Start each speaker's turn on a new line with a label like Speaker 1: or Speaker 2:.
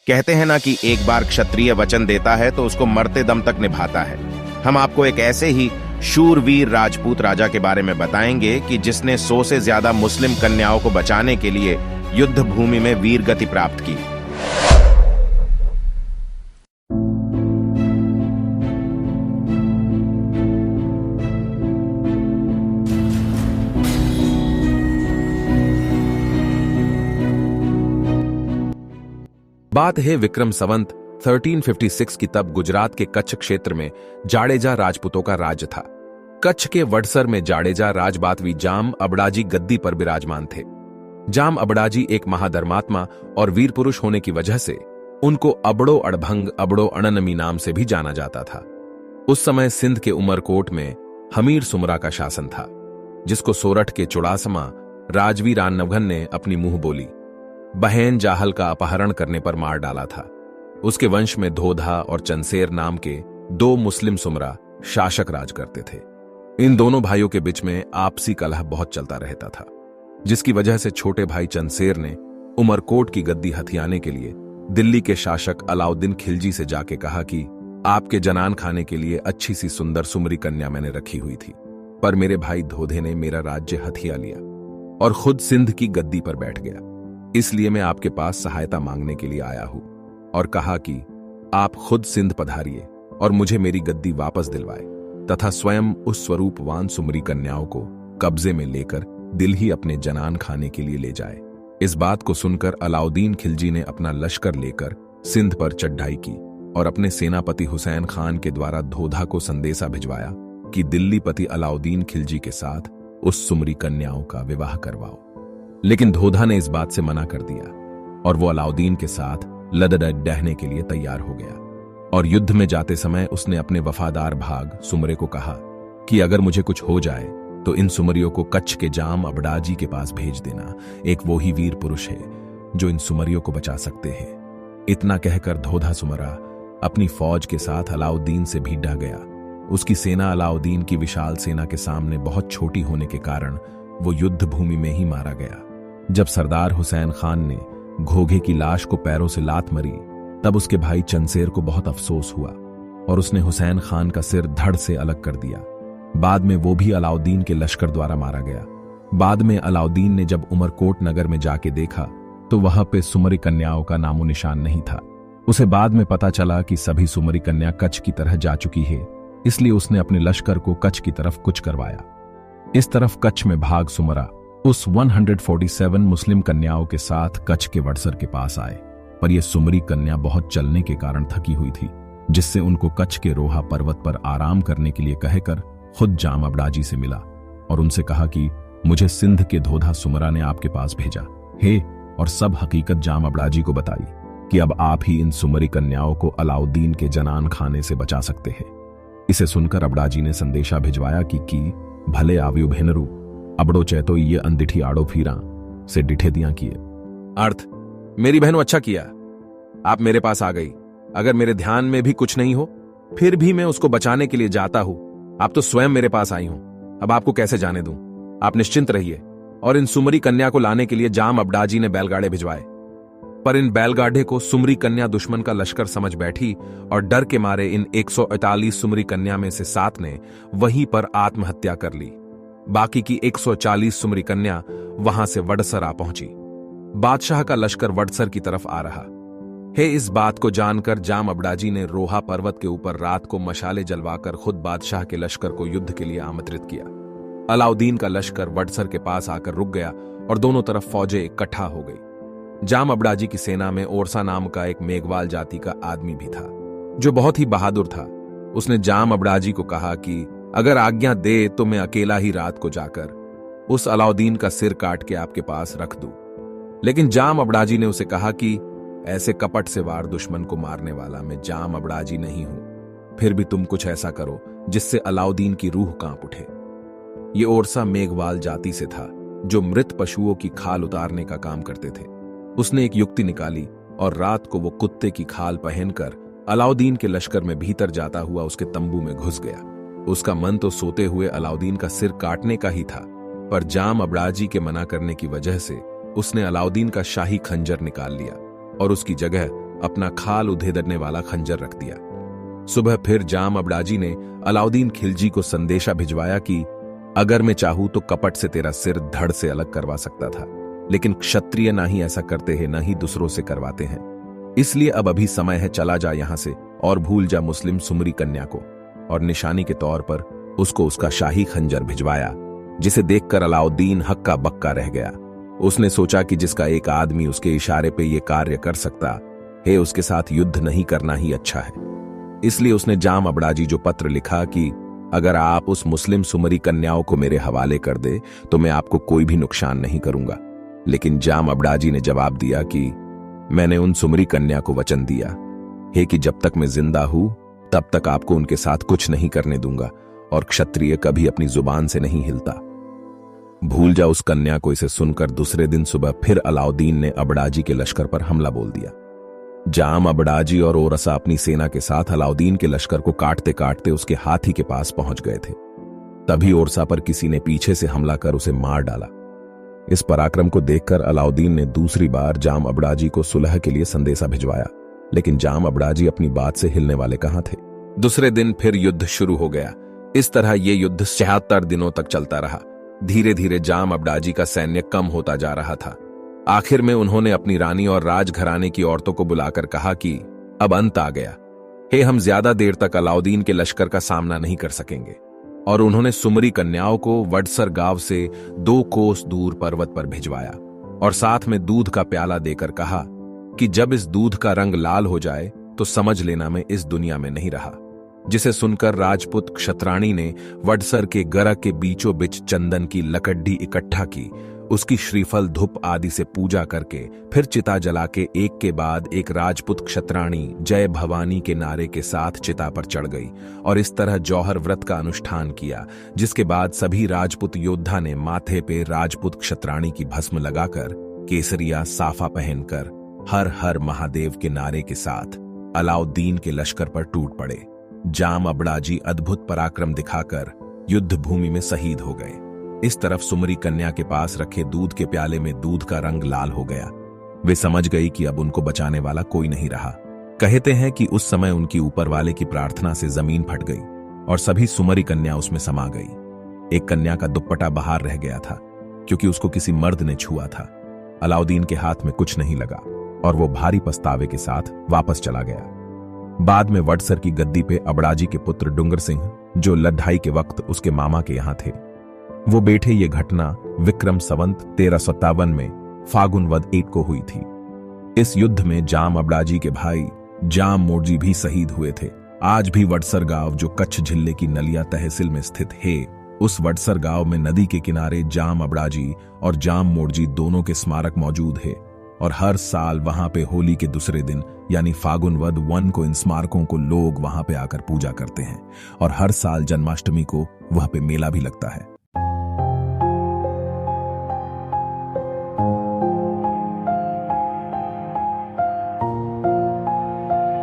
Speaker 1: कहते हैं ना कि एक बार क्षत्रिय वचन देता है तो उसको मरते दम तक निभाता है। हम आपको एक ऐसे ही शूरवीर राजपूत राजा के बारे में बताएंगे कि जिसने 100 से ज्यादा मुस्लिम कन्याओं को बचाने के लिए युद्ध भूमि में वीर गति प्राप्त की।
Speaker 2: बात है विक्रम संवत 1356 की। तब गुजरात के कच्छ क्षेत्र में जाडेजा राजपूतों का राज्य था। कच्छ के वडसर में जाडेजा राजबातवी जाम अबड़ाजी गद्दी पर विराजमान थे। जाम अबड़ाजी एक महाधर्मात्मा और वीर पुरुष होने की वजह से उनको अबड़ो अड़भंग अबड़ो अणनमी नाम से भी जाना जाता था। उस समय सिंध के उमरकोट में हमीर सुमरा का शासन था, जिसको सोरठ के चुड़ासमा राजवीर रानवघन ने अपनी मुंह बोली बहन जाहल का अपहरण करने पर मार डाला था। उसके वंश में धोधा और चंसेर नाम के 2 मुस्लिम सुमरा शासक राज करते थे। इन दोनों भाइयों के बीच में आपसी कलह बहुत चलता रहता था, जिसकी वजह से छोटे भाई चंसेर ने उमरकोट की गद्दी हथियाने के लिए दिल्ली के शासक अलाउद्दीन खिलजी से जाके कहा कि आपके जनान खाने के लिए अच्छी सी सुंदर सुमरी कन्या मैंने रखी हुई थी, पर मेरे भाई धोधे ने मेरा राज्य हथिया लिया और खुद सिंध की गद्दी पर बैठ गया। इसलिए मैं आपके पास सहायता मांगने के लिए आया हूं और कहा कि आप खुद सिंध पधारिए और मुझे मेरी गद्दी वापस दिलवाए तथा स्वयं उस स्वरूपवान सुमरी कन्याओं को कब्जे में लेकर दिल ही अपने जनान खाने के लिए ले जाए। इस बात को सुनकर अलाउद्दीन खिलजी ने अपना लश्कर लेकर सिंध पर चढ़ाई की और अपने सेनापति हुसैन खान के द्वारा धोधा को संदेशा भिजवाया कि दिल्लीपति अलाउद्दीन खिलजी के साथ उस सुमरी कन्याओं का विवाह करवाओ। लेकिन धोधा ने इस बात से मना कर दिया और वो अलाउद्दीन के साथ लड़ने के लिए तैयार हो गया। और युद्ध में जाते समय उसने अपने वफादार भाग सुमरे को कहा कि अगर मुझे कुछ हो जाए तो इन सुमरियों को कच्छ के जाम अबड़ाजी के पास भेज देना। एक वो ही वीर पुरुष है जो इन सुमरियों को बचा सकते हैं। इतना कहकर धोधा सुमरा अपनी फौज के साथ अलाउद्दीन से भी डर गया। उसकी सेना अलाउद्दीन की विशाल सेना के सामने बहुत छोटी होने के कारण वो युद्ध भूमि में ही मारा गया। जब सरदार हुसैन खान ने घोघे की लाश को पैरों से लात मरी, तब उसके भाई चंसेर को बहुत अफसोस हुआ और उसने हुसैन खान का सिर धड़ से अलग कर दिया। बाद में वो भी अलाउद्दीन के लश्कर द्वारा मारा गया। बाद में अलाउद्दीन ने जब उमरकोट नगर में जाके देखा तो वहां पे सुमरी कन्याओं का नामो निशान नहीं था। उसे बाद में पता चला कि सभी सुमरी कन्या कच्छ की तरह जा चुकी है, इसलिए उसने अपने लश्कर को कच्छ की तरफ कुछ करवाया। इस तरफ कच्छ में भाग सुमरा उस 147 मुस्लिम कन्याओं के साथ कच्छ के वडसर के पास आए, पर यह सुमरी कन्या बहुत चलने के कारण थकी हुई थी, जिससे उनको कच्छ के रोहा पर्वत पर आराम करने के लिए कहकर खुद जाम अबड़ाजी से मिला और उनसे कहा कि मुझे सिंध के धोधा सुमरा ने आपके पास भेजा है और सब हकीकत जाम अबड़ाजी को बताई कि अब आप ही इन सुमरी कन्याओं को अलाउद्दीन के जनान खाने से बचा सकते हैं। इसे सुनकर अबड़ाजी ने संदेशा भिजवाया कि भले आव्यू भेनरू अबड़ो चैतो ये अंदिठी आड़ो फीरा से डिठे दिया किए। अर्थ, मेरी बहनों अच्छा किया आप मेरे पास आ गई। अगर मेरे ध्यान में भी कुछ नहीं हो फिर भी मैं उसको बचाने के लिए जाता हूं। आप तो स्वयं मेरे पास आई हूं, अब आपको कैसे जाने दूं। आप निश्चिंत रहिए। और इन सुमरी कन्या को लाने के लिए जाम अबड़ाजी ने बैलगाड़े भिजवाए, पर इन बैलगाड़े को सुमरी कन्या दुश्मन का लश्कर समझ बैठी और डर के मारे इन 148 सुमरी कन्या में से 7 ने वहीं पर आत्महत्या कर ली। बाकी की 140 सुमरी कन्या वहां से वडसर आ पहुंची। बादशाह का लश्कर वडसर की तरफ आ रहा है। इस बात को जानकर जाम अबड़ाजी ने रोहा पर्वत के ऊपर रात को मशाले जलवाकर खुद बादशाह के लश्कर को युद्ध के लिए आमंत्रित किया। अलाउद्दीन का लश्कर वडसर के पास आकर रुक गया और दोनों तरफ फौजें इकट्ठा हो गई। जाम अबड़ाजी की सेना में ओरसा नाम का एक मेघवाल जाति का आदमी भी था, जो बहुत ही बहादुर था। उसने जाम अबड़ाजी को कहा कि अगर आज्ञा दे तो मैं अकेला ही रात को जाकर उस अलाउद्दीन का सिर काट के आपके पास रख दूं। लेकिन जाम अबड़ाजी ने उसे कहा कि ऐसे कपट से वार दुश्मन को मारने वाला मैं जाम अबड़ाजी नहीं हूं। फिर भी तुम कुछ ऐसा करो जिससे अलाउद्दीन की रूह कांप उठे। ये ओरसा मेघवाल जाति से था, जो मृत पशुओं की खाल उतारने का काम करते थे। उसने एक युक्ति निकाली और रात को वो कुत्ते की खाल पहनकर अलाउद्दीन के लश्कर में भीतर जाता हुआ उसके तंबू में घुस गया। उसका मन तो सोते हुए अलाउद्दीन का सिर काटने का ही था, पर जाम अबड़ाजी के मना करने की वजह से उसने अलाउद्दीन का शाही खंजर निकाल लिया और उसकी जगह अपना खाल उधेड़ने वाला खंजर रख दिया। सुबह फिर जाम अबड़ाजी ने अलाउद्दीन खिलजी को संदेशा भिजवाया कि अगर मैं चाहूं तो कपट से तेरा सिर धड़ से अलग करवा सकता था, लेकिन क्षत्रिय ना ही ऐसा करते हैं, ना ही दूसरों से करवाते हैं। इसलिए अब अभी समय है, चला जा यहां से और भूल जा मुस्लिम सुमरी कन्या को। और निशानी के तौर पर उसको उसका शाही खंजर भिजवाया, जिसे देखकर अलाउद्दीन हक्का बक्का रह गया। उसने सोचा कि जिसका एक आदमी उसके इशारे पे ये कार्य कर सकता है, उसके साथ युद्ध नहीं करना ही अच्छा है। इसलिए उसने जाम अबड़ाजी जो पत्र लिखा कि अगर आप उस मुस्लिम सुमरी कन्याओं को मेरे हवाले कर दे तो मैं आपको कोई भी नुकसान नहीं करूंगा। लेकिन जाम अबड़ाजी ने जवाब दिया कि मैंने उन सुमरी कन्या को वचन दिया है कि जब तक मैं जिंदा हूं तब तक आपको उनके साथ कुछ नहीं करने दूंगा, और क्षत्रिय कभी अपनी जुबान से नहीं हिलता। भूल जा उस कन्या को। इसे सुनकर दूसरे दिन सुबह फिर अलाउद्दीन ने अबड़ाजी के लश्कर पर हमला बोल दिया। जाम अबड़ाजी और ओरसा अपनी सेना के साथ अलाउद्दीन के लश्कर को काटते काटते उसके हाथी के पास पहुंच गए थे। तभी ओरसा पर किसी ने पीछे से हमला कर उसे मार डाला। इस पराक्रम को देखकर अलाउद्दीन ने दूसरी बार जाम अबड़ाजी को सुलह के लिए संदेशा भिजवाया, लेकिन जाम अबड़ाजी अपनी बात से हिलने वाले कहां थे। दूसरे दिन फिर युद्ध शुरू हो गया। इस तरह यह युद्ध 76 दिनों तक चलता रहा। धीरे धीरे जाम अबड़ाजी का सैन्य कम होता जा रहा था। आखिर में उन्होंने अपनी रानी और राजघराने की औरतों को बुलाकर कहा कि अब अंत आ गया है, हम ज्यादा देर तक अलाउद्दीन के लश्कर का सामना नहीं कर सकेंगे। और उन्होंने सुमरी कन्याओं को वडसर गांव से 2 कोस दूर पर्वत पर भिजवाया और साथ में दूध का प्याला देकर कहा कि जब इस दूध का रंग लाल हो जाए तो समझ लेना मैं इस दुनिया में नहीं रहा। जिसे सुनकर राजपूत क्षत्राणी ने वडसर के गरा के बीचों बीच चंदन की लकड़ी इकट्ठा की, उसकी श्रीफल धूप आदि से पूजा करके फिर चिता जला के एक के बाद एक राजपूत क्षत्राणी जय भवानी के नारे के साथ चिता पर चढ़ गई और इस तरह जौहर व्रत का अनुष्ठान किया, जिसके बाद सभी राजपूत योद्धा ने माथे पे राजपूत क्षत्राणी की भस्म लगाकर केसरिया साफा पहनकर हर हर महादेव के नारे के साथ अलाउद्दीन के लश्कर पर टूट पड़े। जाम अबड़ाजी अद्भुत पराक्रम दिखाकर युद्ध भूमि में शहीद हो गए। इस तरफ सुमरी कन्या के पास रखे दूध के प्याले में दूध का रंग लाल हो गया। वे समझ गई कि अब उनको बचाने वाला कोई नहीं रहा। कहते हैं कि उस समय उनकी ऊपर वाले की प्रार्थना से जमीन फट गई और सभी सुमरी कन्या उसमें समा गई। एक कन्या का दुपट्टा बाहर रह गया था क्योंकि उसको किसी मर्द ने छुआ था। अलाउद्दीन के हाथ में कुछ नहीं लगा और वो भारी पछतावे के साथ वापस चला गया। बाद में वडसर की गद्दी पे अबड़ाजी के पुत्र डुंगर सिंह, जो लड़ाई के वक्त उसके मामा के यहां थे, वो बैठे। ये घटना विक्रम संवत 1357 में फागुन वद 1 को हुई थी। इस युद्ध में जाम अबड़ाजी के भाई जाम मोर्जी भी शहीद हुए थे। आज भी वडसर गांव, जो कच्छ जिले की नलिया तहसील में स्थित है, उस वडसर गांव में नदी के किनारे जाम अबड़ाजी और जाम मोर्जी दोनों के स्मारक मौजूद है और हर साल वहां पे होली के दूसरे दिन यानी फागुन वद 1 को इन स्मारकों को लोग वहां पे आकर पूजा करते हैं और हर साल जन्माष्टमी को वहां पे मेला भी लगता है।